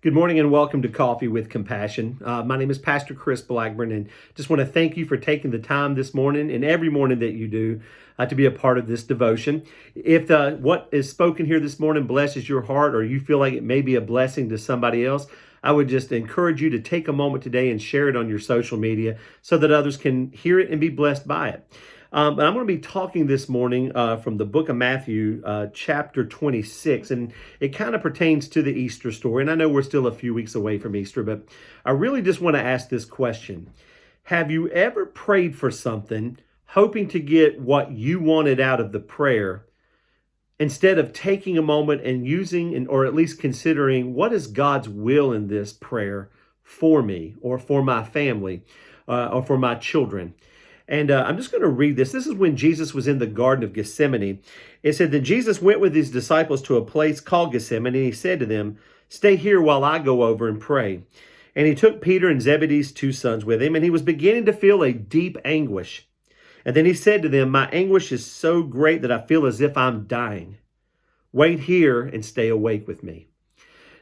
Good morning and welcome to Coffee with Compassion. My name is Pastor Chris Blackburn, and just want to thank you for taking the time this morning and every morning that you do to be a part of this devotion. If what is spoken here this morning blesses your heart, or you feel like it may be a blessing to somebody else, I would just encourage you to take a moment today and share it on your social media so that others can hear it and be blessed by it. But I'm going to be talking this morning from the book of Matthew, chapter 26, and it kind of pertains to the Easter story. And I know we're still a few weeks away from Easter, but I really just want to ask this question. Have you ever prayed for something hoping to get what you wanted out of the prayer, instead of taking a moment and using, or at least considering, what is God's will in this prayer for me or for my family or for my children? And I'm just going to read this. This is when Jesus was in the Garden of Gethsemane. It said that Jesus went with his disciples to a place called Gethsemane, and he said to them, "Stay here while I go over and pray." And he took Peter and Zebedee's two sons with him, and he was beginning to feel a deep anguish. And then he said to them, "My anguish is so great that I feel as if I'm dying. Wait here and stay awake with me."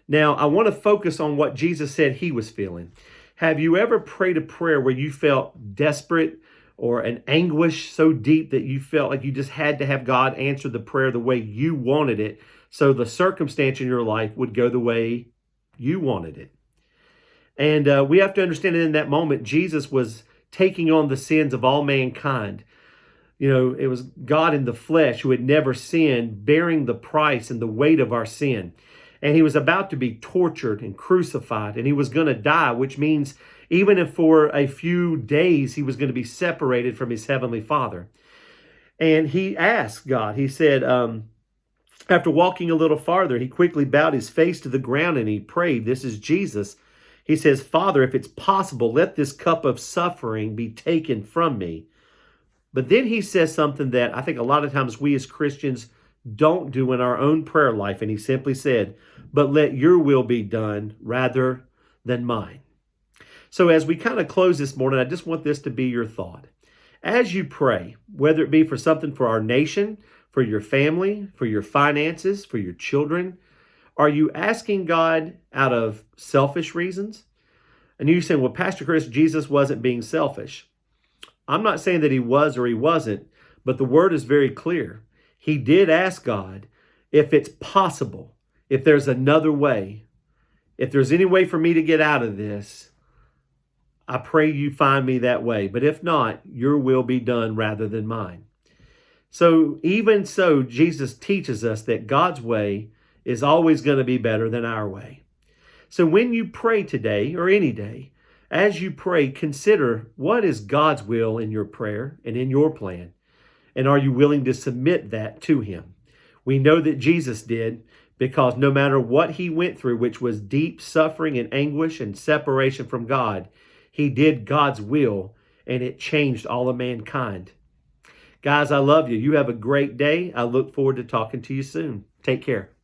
Now, I want to focus on what Jesus said he was feeling. Have you ever prayed a prayer where you felt desperate, or an anguish so deep that you felt like you just had to have God answer the prayer the way you wanted it, so the circumstance in your life would go the way you wanted it? And we have to understand that in that moment, Jesus was taking on the sins of all mankind. You know, it was God in the flesh who had never sinned, bearing the price and the weight of our sin. And he was about to be tortured and crucified, and he was going to die, which means even if for a few days he was going to be separated from his heavenly Father. And he asked God, he said, after walking a little farther, he quickly bowed his face to the ground and he prayed. This is Jesus. He says, "Father, if it's possible, let this cup of suffering be taken from me." But then he says something that I think a lot of times we as Christians don't do in our own prayer life. And he simply said, "But let your will be done rather than mine." So as we kind of close this morning, I just want this to be your thought. As you pray, whether it be for something for our nation, for your family, for your finances, for your children, are you asking God out of selfish reasons? And you're saying, "Well, Pastor Chris, Jesus wasn't being selfish." I'm not saying that he was or he wasn't, but the word is very clear. He did ask God, if it's possible, if there's another way, if there's any way for me to get out of this, I pray you find me that way. But if not, your will be done rather than mine. So even so, Jesus teaches us that God's way is always going to be better than our way. So when you pray today or any day, as you pray, consider what is God's will in your prayer and in your plan. And are you willing to submit that to him? We know that Jesus did, because no matter what he went through, which was deep suffering and anguish and separation from God, he did God's will, and it changed all of mankind. Guys, I love you. You have a great day. I look forward to talking to you soon. Take care.